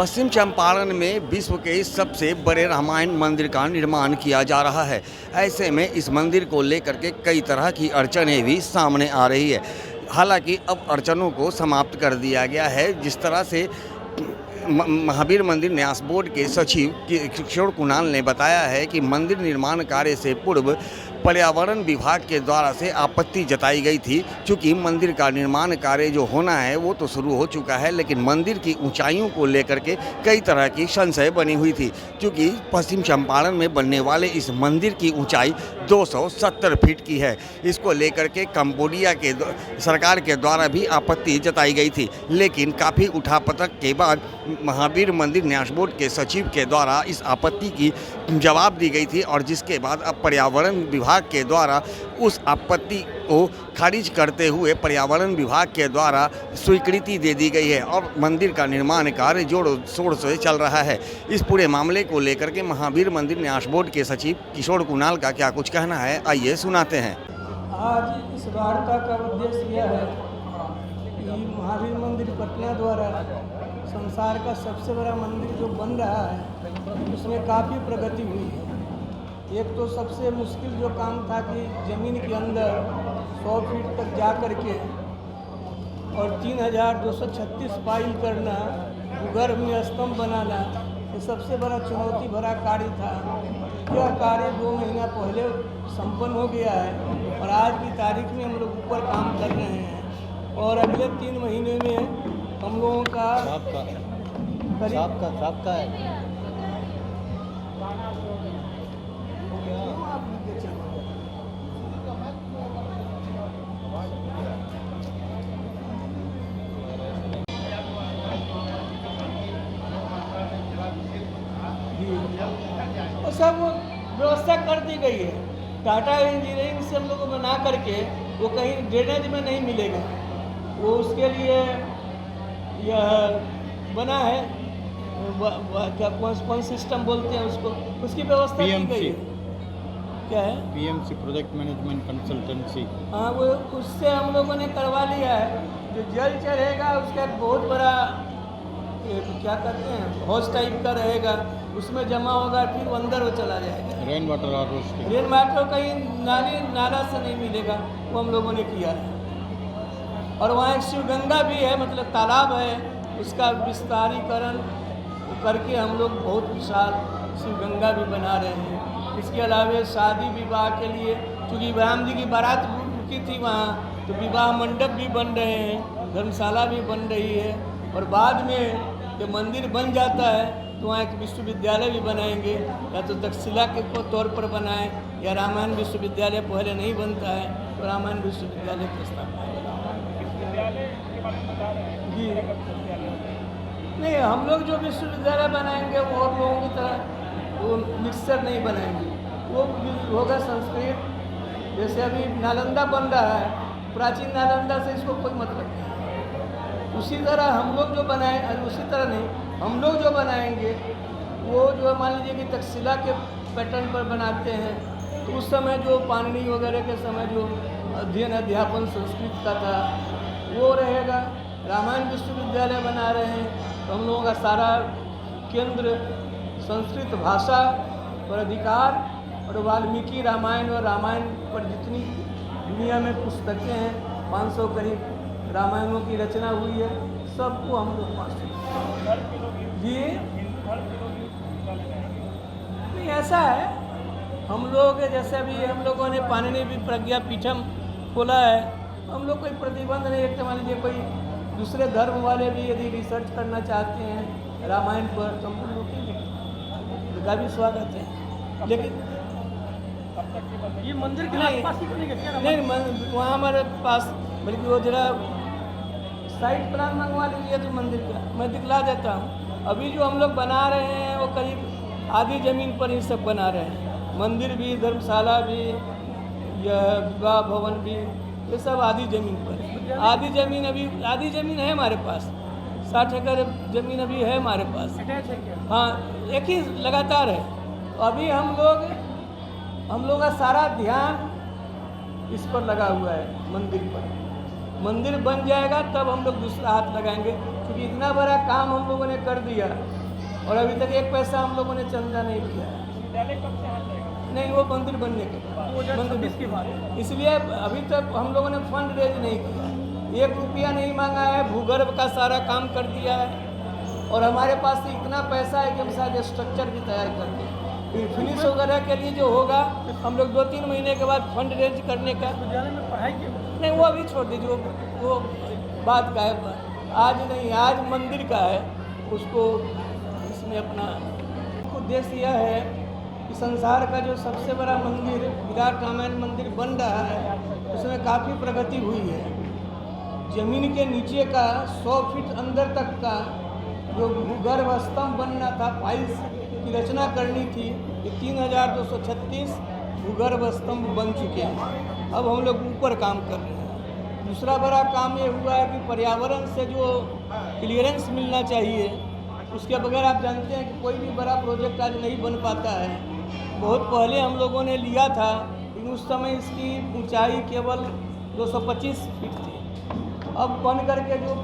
पश्चिम चंपारण में विश्व के सबसे बड़े रामायण मंदिर का निर्माण किया जा रहा है। ऐसे में इस मंदिर को लेकर के कई तरह की अड़चनें भी सामने आ रही है। हालांकि अब अड़चनों को समाप्त कर दिया गया है। जिस तरह से महावीर मंदिर न्यास बोर्ड के सचिव किशोर कुणाल ने बताया है कि मंदिर निर्माण कार्य से पूर्व पर्यावरण विभाग के द्वारा से आपत्ति जताई गई थी। चूँकि मंदिर का निर्माण कार्य जो होना है वो तो शुरू हो चुका है, लेकिन मंदिर की ऊंचाइयों को लेकर के कई तरह की संशय बनी हुई थी। क्योंकि पश्चिम चंपारण में बनने वाले इस मंदिर की ऊंचाई 270 फीट की है। इसको लेकर के कंबोडिया के सरकार के द्वारा भी आपत्ति जताई गई थी, लेकिन काफ़ी उठापटक के बाद महावीर मंदिर न्यास बोर्ड के सचिव के द्वारा इस आपत्ति की जवाब दी गई थी, और जिसके बाद अब पर्यावरण विभाग के द्वारा उस आपत्ति को खारिज करते हुए पर्यावरण विभाग के द्वारा स्वीकृति दे दी गई है और मंदिर का निर्माण कार्य जोरों शोर से चल रहा है। इस पूरे मामले को लेकर के महावीर मंदिर न्यास बोर्ड के सचिव किशोर कुणाल का क्या कुछ कहना है, आइए सुनाते हैं। आज इस वार्ता का उद्देश्य यह है कि महावीर मंदिर पटना द्वारा संसार का सबसे बड़ा मंदिर जो बन रहा है उसमें काफ़ी प्रगति हुई है। एक तो सबसे मुश्किल जो काम था कि ज़मीन के अंदर 100 फीट तक जा कर के और 3236 पाइल करना, भूगर्भ में स्तंभ बनाना, ये सबसे बड़ा चुनौती भरा कार्य था। यह कार्य 2 महीना पहले संपन्न हो गया है और आज की तारीख में हम लोग ऊपर काम कर रहे हैं और अगले 3 महीने में हम लोगों का और सब व्यवस्था कर दी गई है। टाटा इंजीनियरिंग से हम लोग को बना करके वो कहीं ड्रेनेज में नहीं मिलेगा, वो उसके लिए यह बना है, क्या कौन सिस्टम बोलते हैं उसको, उसकी व्यवस्था की गई है। क्या है? PMC project management consultancy. हाँ, वो उससे हम लोगों ने करवा लिया है। जो जल चढ़ेगा उसका बहुत बड़ा क्या कहते हैं हौज टाइप का रहेगा, उसमें जमा होगा, फिर वो अंदर वो चला जाएगा। Rain water harvesting. Rain water कहीं नाला से नहीं मिलेगा, वो हम लोगों ने किया है। और वहाँ एक शिवगंगा भी है, मतलब तालाब है, उसका विस्तारीकरण करके हम लोग बहुत विशाल शिवगंगा भी बना रहे हैं। इसके अलावा शादी विवाह के लिए, चूँकि राम जी की बारात रुकी थी वहाँ, तो विवाह मंडप भी बन रहे हैं, धर्मशाला भी बन रही है। और बाद में जब मंदिर बन जाता है तो वहाँ एक विश्वविद्यालय भी बनाएंगे, या तो तक्षशिला के तौर पर बनाएं, या रामायण विश्वविद्यालय पहले नहीं बनता है तो रामायण विश्वविद्यालय की स्थापना जी। नहीं, हम लोग जो विश्वविद्यालय बनाएंगे वो और लोगों की तरह वो मिक्सचर नहीं बनाएंगे, वो होगा संस्कृत। जैसे अभी नालंदा बन रहा है, प्राचीन नालंदा से इसको कोई मतलब नहीं। उसी तरह हम लोग जो बनाए, उसी तरह नहीं, हम लोग जो बनाएंगे वो जो मान लीजिए कि तक्षशिला के पैटर्न पर बनाते हैं, तो उस समय जो पाणिनि वगैरह के समय जो अध्ययन अध्यापन संस्कृत का था वो रहेगा। रामायण विश्वविद्यालय बना रहे हैं तो हम लोगों का सारा केंद्र संस्कृत भाषा पर अधिकार और वाल्मीकि रामायण और रामायण पर जितनी दुनिया में पुस्तकें हैं, 500 करीब रामायणों की रचना हुई है, सबको हम लोग पास जी। नहीं, ऐसा है, हम लोग जैसे अभी हम लोगों ने पाणिनि भी प्रज्ञा पीठम खोला है, हम लोग कोई प्रतिबंध नहीं रखते। मान लीजिए कोई दूसरे धर्म वाले भी यदि रिसर्च करना चाहते हैं रामायण पर तो हम लोग उनका भी स्वागत है। लेकिन ये मंदिर के आसपास ही नहीं, वहाँ हमारे पास, बल्कि वो जरा साइट प्लान मंगवा लीजिए तो मंदिर का मैं दिखला देता हूँ। अभी जो हम लोग बना रहे हैं वो करीब आधी ज़मीन पर ही सब बना रहे हैं, मंदिर भी, धर्मशाला भी, यह विवाह भवन भी, ये सब आधी ज़मीन पर। आधी ज़मीन अभी, आधी ज़मीन है हमारे पास, 60 एकड़ ज़मीन अभी है हमारे पास। हाँ, एक ही लगातार है। अभी हम लोग का सारा ध्यान इस पर लगा हुआ है, मंदिर पर। मंदिर बन जाएगा तब हम लोग दूसरा हाथ लगाएंगे, क्योंकि इतना बड़ा काम हम लोगों ने कर दिया और अभी तक एक पैसा हम लोगों ने चंदा नहीं दिया। विद्यालय कब से हाथ जाएगा? नहीं, वो मंदिर बनने के बाद 2026 के बाद। इसलिए अभी तक हम लोगों ने फंड रेज नहीं किया, 1 रुपया नहीं मांगा है, भूगर्भ का सारा काम कर दिया है और हमारे पास इतना पैसा है कि हम शायद स्ट्रक्चर भी तैयार कर दें। फिर फिनिश वगैरह के लिए जो होगा हम लोग 2-3 महीने के बाद फंड रेज करने का। विद्यालय में पढ़ाई की नहीं, वो अभी छोड़ दीजिए, वो बात का है, आज नहीं, आज मंदिर का है, उसको इसमें अपना उद्देश्य यह है कि संसार का जो सबसे बड़ा मंदिर विराट रामायण मंदिर बन रहा है उसमें काफ़ी प्रगति हुई है। जमीन के नीचे का 100 फीट अंदर तक का जो भूगर्भ स्तंभ बनना था, पाइल्स की रचना करनी थी, ये 3236 भूगर्भ स्तंभ बन चुके हैं। अब हम लोग ऊपर काम कर रहे हैं। दूसरा बड़ा काम ये हुआ है कि पर्यावरण से जो क्लियरेंस मिलना चाहिए, उसके बगैर आप जानते हैं कि कोई भी बड़ा प्रोजेक्ट आज नहीं बन पाता है। बहुत पहले हम लोगों ने लिया था, लेकिन उस समय इसकी ऊंचाई केवल 225 फीट थी। अब बन करके जो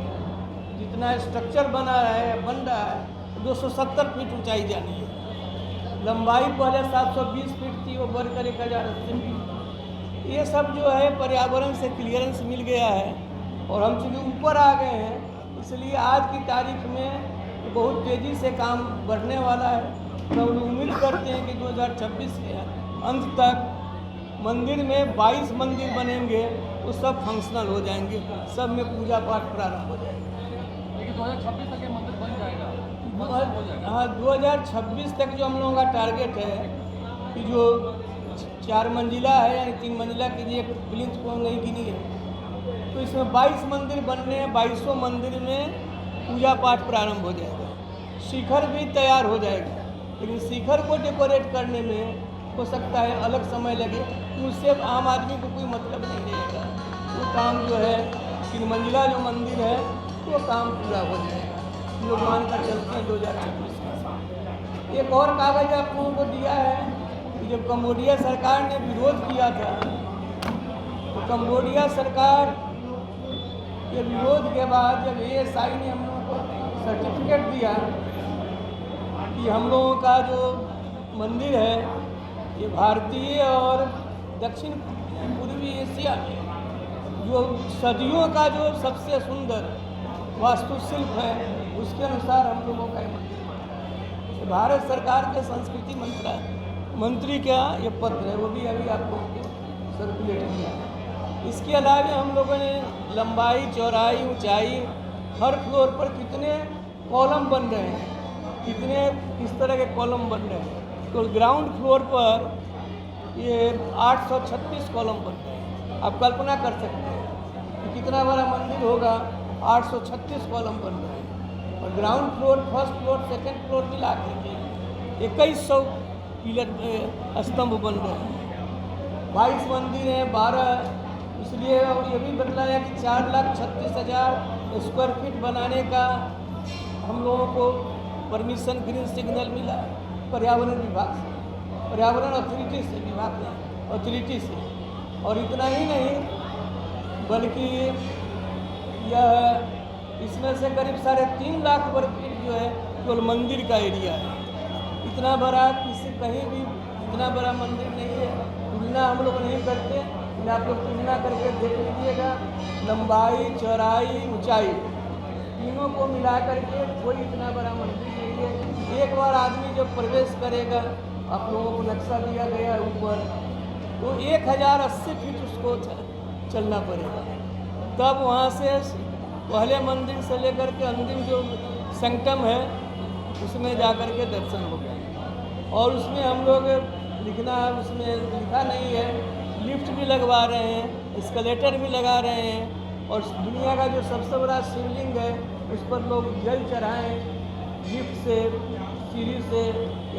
जितना स्ट्रक्चर बन रहा है 270 फीट ऊंचाई जानी है। लंबाई पहले 720 फीट थी, वो बढ़कर 1080 फीट। ये सब जो है पर्यावरण से क्लियरेंस मिल गया है और हम चूँकि ऊपर आ गए हैं, इसलिए आज की तारीख में बहुत तेज़ी से काम बढ़ने वाला है। तो हम उम्मीद करते हैं कि 2026 के अंत तक मंदिर में 22 मंदिर बनेंगे, वो सब फंक्शनल हो जाएंगे, सब में पूजा पाठ प्रारंभ हो जाएगा। लेकिन 2026 तक ये मंदिर बन जाएगा। हाँ, 2026 तक जो हम लोगों का टारगेट है कि जो 4 मंजिला है, यानी 3 मंजिला की एक प्लिंथ को नहीं गिनी है, तो इसमें 22 मंदिर बनने हैं। 22 मंदिर में पूजा पाठ प्रारंभ हो जाएगा, शिखर भी तैयार हो जाएगा। लेकिन शिखर को डेकोरेट करने में हो सकता है अलग समय लगे, तो उससे आम आदमी को कोई मतलब नहीं रहेगा। वो काम जो है 3 मंजिला जो मंदिर है वो काम पूरा हो जाएगा। हम लोग मान कर चलते हैं 2026 का। एक और कागज़ आप लोगों को दिया है कि जब कंबोडिया सरकार ने विरोध किया था, तो कंबोडिया सरकार के विरोध के बाद जब ASI ने हम लोगों को सर्टिफिकेट दिया कि हम लोगों का जो मंदिर है ये भारतीय और दक्षिण पूर्वी एशिया में जो सदियों का जो सबसे सुंदर वास्तुशिल्प है, उसके अनुसार हम लोगों का मंदिर बना है। भारत सरकार के संस्कृति मंत्री का ये पत्र है, वो भी अभी आपको सर्कुलेट किया है। इसके अलावा हम लोगों ने लंबाई, चौड़ाई, ऊंचाई, हर फ्लोर पर कितने कॉलम बन रहे हैं, किस तरह के कॉलम बन रहे हैं। तो ग्राउंड फ्लोर पर ये 836 कॉलम बन रहे हैं। आप कल्पना कर सकते हैं कि कितना बड़ा मंदिर होगा, 836 कॉलम बन रहे हैं। और ground floor, first floor, second floor मिला करके 2100 पिलर स्तंभ बन रहे हैं। 22 मंदिर हैं, 12, इसलिए और ये भी बतलाया कि 4,36,000 स्क्वायर फीट बनाने का हम लोगों को परमिशन, ग्रीन सिग्नल मिला पर्यावरण विभाग से, पर्यावरण अथॉरिटी से, अथॉरिटी से। और इतना ही नहीं, बल्कि यह इसमें से करीब 3.5 लाख वर्ग फीट जो है केवल मंदिर का एरिया है। इतना बड़ा कहीं भी इतना बड़ा मंदिर नहीं है। तुलना हम लोग नहीं करते, लेकिन आप लोग तुलना करके देख लीजिएगा, लंबाई, चौड़ाई, ऊंचाई तीनों को मिला करके कोई इतना बड़ा मंदिर नहीं है। एक बार आदमी जब प्रवेश करेगा, आप लोगों को नक्शा दिया गया है ऊपर, तो 1080 फीट उसको चलना पड़ेगा, तब वहाँ से पहले मंदिर से लेकर के अंतिम जो संगम है उसमें जा कर के दर्शन होगा। और उसमें हम लोग लिखना है, उसमें लिखा नहीं है, लिफ्ट भी लगवा रहे हैं, एस्केलेटर भी लगा रहे हैं। और दुनिया का जो सबसे बड़ा शिवलिंग है उस पर लोग जल चढ़ाएँ, लिफ्ट से, सीढ़ी से,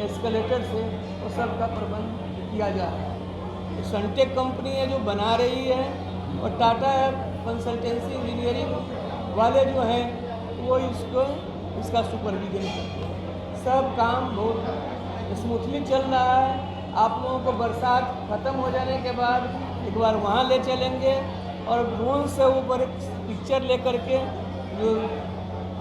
एस्केलेटर से, वो सब का प्रबंध किया जा रहा है। सनटेक कंपनी है जो बना रही है, और टाटा कंसल्टेंसी इंजीनियरिंग वाले जो हैं वो इसका सुपरविजन करते हैं। सब काम बहुत स्मूथली चल रहा है। आप लोगों को बरसात ख़त्म हो जाने के बाद एक बार वहाँ ले चलेंगे और ड्रोन से ऊपर एक पिक्चर लेकर के जो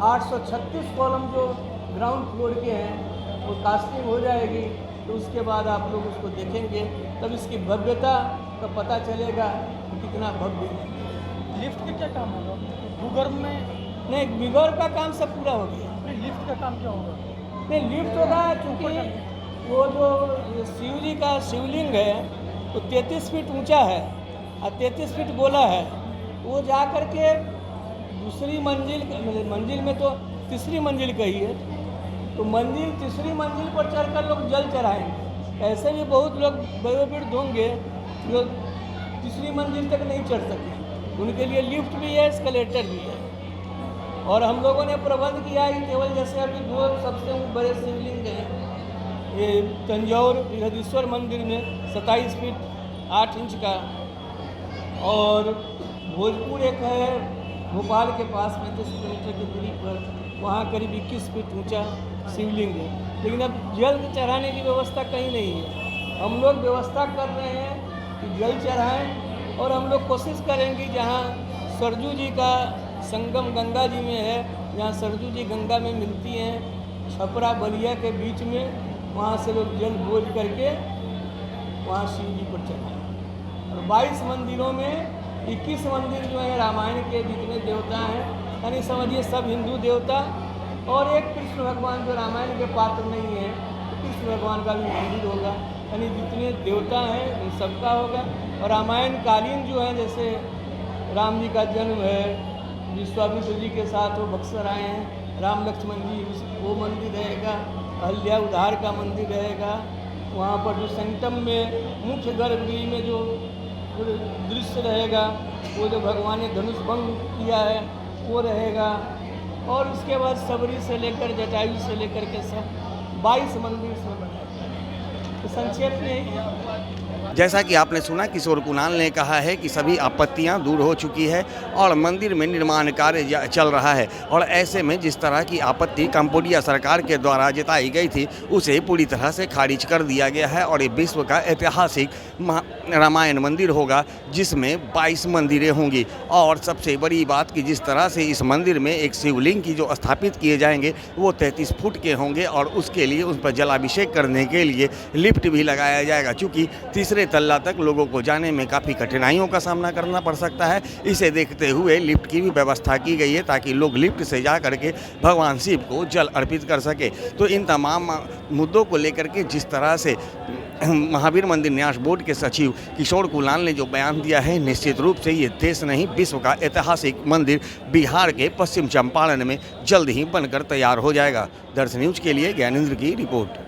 836 कॉलम जो ग्राउंड फ्लोर के हैं वो कास्टिंग हो जाएगी। तो उसके बाद आप लोग उसको देखेंगे, तब इसकी भव्यता का पता चलेगा कि कितना भव्य है। लिफ्ट का क्या काम होगा? भूगर्भ में नहीं, भूगर्भ का काम सब पूरा हो गया। नहीं, लिफ्ट का काम क्या होगा? नहीं, लिफ्ट होगा क्योंकि वो जो शिव जी का शिवलिंग है वो 33 फीट ऊंचा है और 33 फीट गोला है। वो जा कर के दूसरी मंजिल में तो तीसरी मंजिल कही है, तो तीसरी मंजिल पर चढ़कर लोग जल चढ़ाएंगे। ऐसे भी बहुत लोग वयोवृद्ध होंगे जो तीसरी मंजिल तक नहीं चढ़ सके, उनके लिए लिफ्ट भी है, एस्केलेटर भी है। और हम लोगों ने प्रबंध किया है कि केवल जैसे अभी 2 सबसे बड़े शिवलिंग हैं, ये तंजौर बृहदीश्वर मंदिर में 27 फीट 8 इंच का, और भोजपुर एक है भोपाल के पास 35 किलोमीटर की दूरी पर, वहाँ करीब 21 फीट ऊंचा शिवलिंग है। लेकिन अब जल चढ़ाने की व्यवस्था कहीं नहीं है। हम लोग व्यवस्था कर रहे हैं कि जल चढ़ाएं, और हम लोग कोशिश करेंगे जहाँ सरजू जी का संगम गंगा जी में है, जहाँ सरजू जी गंगा में मिलती हैं छपरा बलिया के बीच में, वहाँ से लोग जल बोझ करके वहाँ शिव जी पर चढ़ाएं। और 22 मंदिरों में 21 मंदिर जो है रामायण के जितने देवता हैं, यानी समझिए सब हिंदू देवता, और एक कृष्ण भगवान जो रामायण के पात्र नहीं है, तो कृष्ण भगवान का भी मंदिर होगा। यानी जितने देवता हैं उन सबका होगा। और रामायण कालीन जो है, जैसे राम जी का जन्म है, विश्वामित्र जी के साथ वो बक्सर आए हैं, राम लक्ष्मण जी, वो मंदिर रहेगा। अहल्या उद्धार का मंदिर रहेगा। वहाँ पर जो सेंटम में मुख्य गर्भगृह में जो दृश्य रहेगा, वो जो भगवान ने धनुष भंग किया है वो रहेगा। और उसके बाद सबरी से लेकर जटायु से लेकर के सब 22 मंदिर से बनाए। तो संक्षेप में यही। जैसा कि आपने सुना, किशोर कुणाल ने कहा है कि सभी आपत्तियां दूर हो चुकी है और मंदिर में निर्माण कार्य चल रहा है। और ऐसे में जिस तरह की आपत्ति कंबोडिया सरकार के द्वारा जताई गई थी उसे पूरी तरह से खारिज कर दिया गया है। और ये विश्व का ऐतिहासिक रामायण मंदिर होगा जिसमें 22 मंदिरें होंगी। और सबसे बड़ी बात कि जिस तरह से इस मंदिर में एक शिवलिंग की जो स्थापित किए जाएंगे वो 33 फुट के होंगे, और उसके लिए उस पर जलाभिषेक करने के लिए लिफ्ट भी लगाया जाएगा। चूँकि तीसरे तल्ला तक लोगों को जाने में काफ़ी कठिनाइयों का सामना करना पड़ सकता है, इसे देखते हुए लिफ्ट की भी व्यवस्था की गई है ताकि लोग लिफ्ट से जा करके भगवान शिव को जल अर्पित कर सके। तो इन तमाम मुद्दों को लेकर के जिस तरह से महावीर मंदिर न्यास बोर्ड के सचिव किशोर कुणाल ने जो बयान दिया है, निश्चित रूप से ये देश नहीं विश्व का ऐतिहासिक मंदिर बिहार के पश्चिम चंपारण में जल्द ही बनकर तैयार हो जाएगा। दर्शन न्यूज के लिए ज्ञानेंद्र की रिपोर्ट।